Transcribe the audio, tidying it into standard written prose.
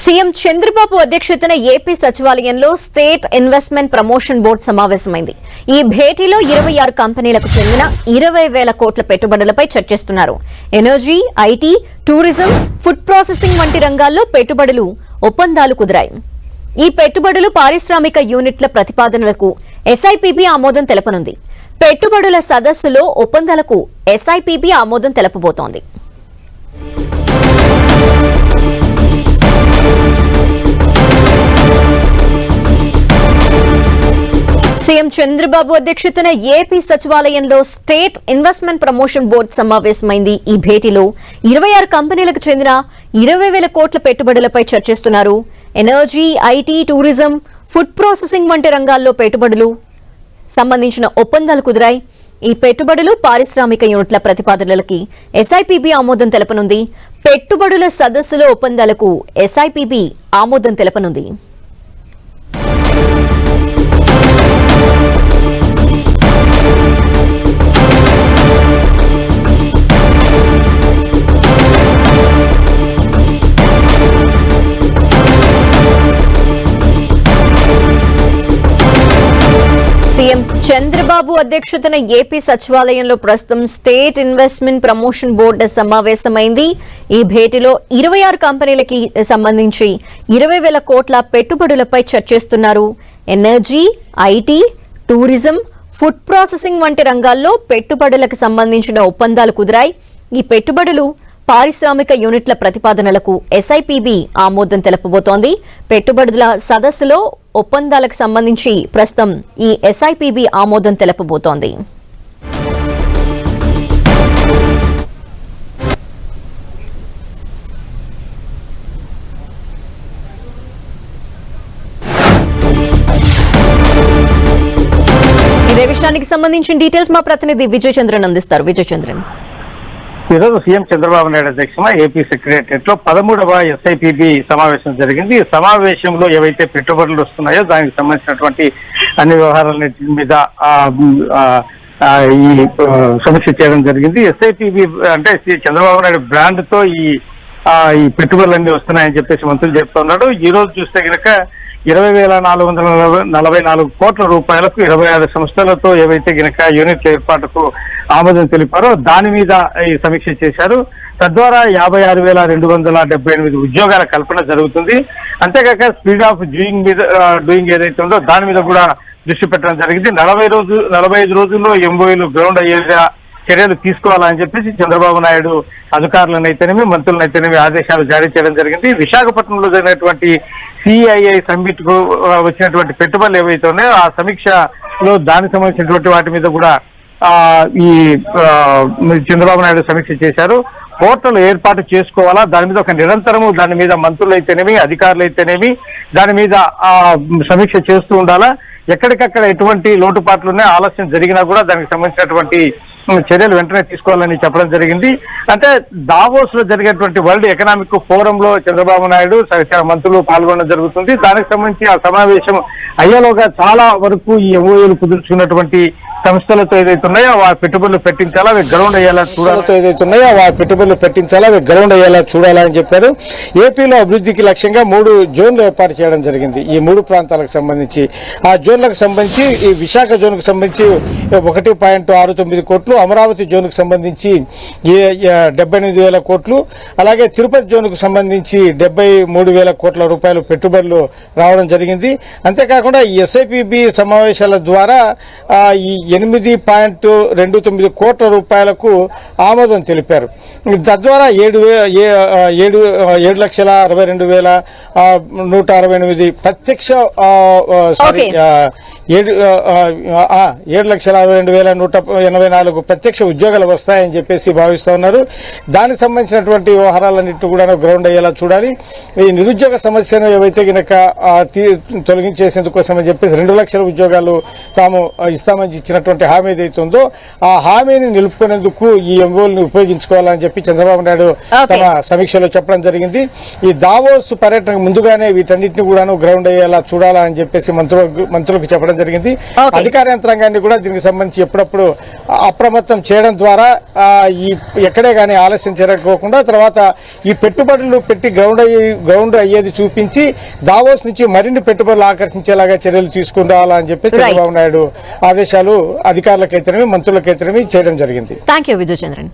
CM Chandrababu అధ్యక్షతన AP సచివాలయంలో state investment promotion board సమావేశమైంది. ఈ భేటీలో 26 కంపెనీలకు చెందిన 20,000 కోట్ల పెట్టుబడులపై చర్చిస్తున్నారు. Energy, IT, tourism, food processing వంటి రంగాల్లో పెట్టుబడులు ఒప్పందాలు కుదిరాయి. ఈ పెట్టుబడులు పారిశ్రామిక యూనిట్ల ప్రతిపాదనలకు ఎస్ఐపిబి ఆమోదం తెలపనుంది. పెట్టుబడుల సదస్సులో ఒప్పందాలకు ఎస్ఐపిబి ఆమోదం తెలపబోతోంది. సీఎం చంద్రబాబు అధ్యక్షతన ఏపీ సచివాలయంలో స్టేట్ ఇన్వెస్ట్మెంట్ ప్రమోషన్ బోర్డు సమావేశమైంది. ఈ భేటీలో 26 కంపెనీలకు చెందిన 20,000 కోట్ల పెట్టుబడులపై చర్చిస్తున్నారు. Energy, IT, tourism, food processing వంటి రంగాల్లో పెట్టుబడులు సంబంధించిన ఒప్పందాలు కుదిరాయి. ఈ పెట్టుబడులు పారిశ్రామిక యూనిట్ల ప్రతిపాదనలకి ఎస్ఐపిబి ఆమోదం తెలపనుంది. పెట్టుబడుల సదస్సులో ఒప్పందాలకు ఎస్ఐపిబి ఆమోదం తెలపనుంది. సీఎం చంద్రబాబు అధ్యక్షతన ఏపీ సచివాలయంలో ప్రస్తుతం స్టేట్ ఇన్వెస్ట్మెంట్ ప్రమోషన్ బోర్డు సమావేశమైంది. ఈ భేటీలో 26 కంపెనీలకి సంబంధించి 20,000 కోట్ల పెట్టుబడులపై చర్చిస్తున్నారు. Energy, IT, tourism, food processing వంటి రంగాల్లో పెట్టుబడులకు సంబంధించిన ఒప్పందాలు కుదిరాయి. ఈ పెట్టుబడులు పారిశ్రామిక యూనిట్ల ప్రతిపాదనలకు ఎస్ఐపిబి ఆమోదం తెలపబోతోంది. పెట్టుబడుల సదస్సులో ఒప్పందాలకు సంబంధించి ప్రస్తుతం ఈ ఎస్ఐపిబి ఆమోదం తెలపబోతోంది. ఇదే విషయానికి సంబంధించిన డీటెయిల్స్ మా ప్రతినిధి విజయ్ చంద్రన్ అందిస్తారు. విజయ్ చంద్రన్, ఈరోజు సీఎం చంద్రబాబు నాయుడు అధ్యక్షతన ఏపీ సెక్రటరియట్ లో 13వ ఎస్ఐపిబి సమావేశం జరిగింది. ఈ సమావేశంలో ఏవైతే పెట్టుబడులు వస్తున్నాయో దానికి సంబంధించినటువంటి అన్ని వ్యవహారాలన్నింటి మీద ఈ సమీక్ష చేయడం జరిగింది. ఎస్ఐపిబి అంటే చంద్రబాబు నాయుడు బ్రాండ్ తో ఈ పెట్టుబడులన్నీ వస్తున్నాయని చెప్పేసి మంత్రులు చెప్తున్నాడు. ఈ రోజు చూస్తే కనుక 20,444 కోట్ల రూపాయలకు 26 సంస్థలతో ఏవైతే గనక యూనిట్ల ఏర్పాటుకు ఆమోదం తెలిపారో దాని మీద ఈ సమీక్ష చేశారు. తద్వారా 56,278 ఉద్యోగాల కల్పన జరుగుతుంది. అంతేకాక స్పీడ్ ఆఫ్ డూయింగ్ ఏదైతే ఉందో దాని మీద కూడా దృష్టి పెట్టడం జరిగింది. 45 రోజుల్లో ఎంఓయూలు గ్రౌండ్ అయ్యేగా చర్యలు తీసుకోవాలని చెప్పేసి చంద్రబాబు నాయుడు అధికారులనైతేనేమి మంత్రులనైతేనేమి ఆదేశాలు జారీ చేయడం జరిగింది. విశాఖపట్నంలో జరిగినటువంటి సిఐఐ సమ్మిట్ కు వచ్చినటువంటి పెట్టుబడులు ఏవైతే ఉన్నాయో ఆ సమీక్షలో దానికి సంబంధించినటువంటి వాటి మీద కూడా ఈ చంద్రబాబు నాయుడు సమీక్ష చేశారు. పోర్టల్ ఏర్పాటు చేసుకోవాలా, దాని మీద ఒక నిరంతరము దాని మీద మంత్రులు అయితేనేమి అధికారులు అయితేనేమి దాని మీద సమీక్ష చేస్తూ ఉండాలా. ఎక్కడికక్కడ ఎటువంటి లోటుపాట్లు ఉన్నాయి, ఆలస్యం జరిగినా కూడా దానికి సంబంధించినటువంటి చర్యలు వెంటనే తీసుకోవాలని చెప్పడం జరిగింది. అంటే దావోస్ లో జరిగేటువంటి వరల్డ్ ఎకనామిక్ ఫోరం లో చంద్రబాబు నాయుడు మంత్రులు పాల్గొనడం జరుగుతుంది. దానికి సంబంధించి ఆ సమావేశం అయ్యేలోగా చాలా వరకు ఈ ఎంఓయూలు కుదుర్చుకున్నటువంటి సంస్థలతో ఏదైతే ఉన్నాయో ఆ పెట్టుబడులు పెట్టించాలా, అవి గ్రౌండ్ అయ్యేలా చూడాలని చెప్పారు. ఏపీలో అభివృద్ధికి లక్ష్యంగా 3 జోన్లు ఏర్పాటు చేయడం జరిగింది. ఈ 3 ప్రాంతాలకు సంబంధించి ఆ జోన్లకు సంబంధించి ఈ విశాఖ జోన్ కు సంబంధించి 1.69 కోట్లు, అమరావతి జోన్ కు సంబంధించి 78,000 కోట్లు, అలాగే తిరుపతి జోన్ కు సంబంధించి 73,000 కోట్ల రూపాయలు పెట్టుబడులు రావడం జరిగింది. అంతేకాకుండా ఈ ఎస్ఐపిబి సమావేశాల ద్వారా ఈ 8.29 కోట్ల రూపాయలకు ఆమోదం తెలిపారు. తద్వారా 7,62,168 ప్రత్యక్ష 7,62,184 ప్రత్యక్ష ఉద్యోగాలు వస్తాయని చెప్పేసి భావిస్తూ ఉన్నారు. దానికి సంబంధించినటువంటి వ్యవహారాలన్నింటి కూడా గ్రౌండ్ అయ్యేలా చూడాలి. ఈ నిరుద్యోగ సమస్యను ఏవైతే గనక తొలగించేసేందుకోసమని చెప్పేసి 2 లక్షల ఉద్యోగాలు తాము ఇస్తామని ఇచ్చినట్టు ఇచ్చినటువంటి హామీ ఏదైతే ఉందో ఆ హామీని నిలుపుకునేందుకు ఈ ఎంఓల్ని ఉపయోగించుకోవాలని చెప్పి చంద్రబాబు నాయుడు తమ సమీక్షలో చెప్పడం జరిగింది. ఈ దావోస్ పర్యటన ముందుగానే వీటన్నిటిని కూడా గ్రౌండ్ అయ్యేలా చూడాలని చెప్పేసి మంత్రులకు చెప్పడం జరిగింది. అధికార యంత్రాంగాన్ని కూడా దీనికి సంబంధించి ఎప్పుడప్పుడు అప్రమత్తం చేయడం ద్వారా ఈ ఎక్కడే కానీ ఆలస్యం జరగకోకుండా తర్వాత ఈ పెట్టుబడులు పెట్టి గ్రౌండ్ అయ్యేది చూపించి దావోస్ నుంచి మరిన్ని పెట్టుబడులు ఆకర్షించేలాగా చర్యలు తీసుకురావాలని చెప్పి చంద్రబాబు నాయుడు ఆదేశాలు అధికారులకైతేనేమి మంత్రులకైతేనేమి చేయడం జరిగింది. Thank you Vijayachandran.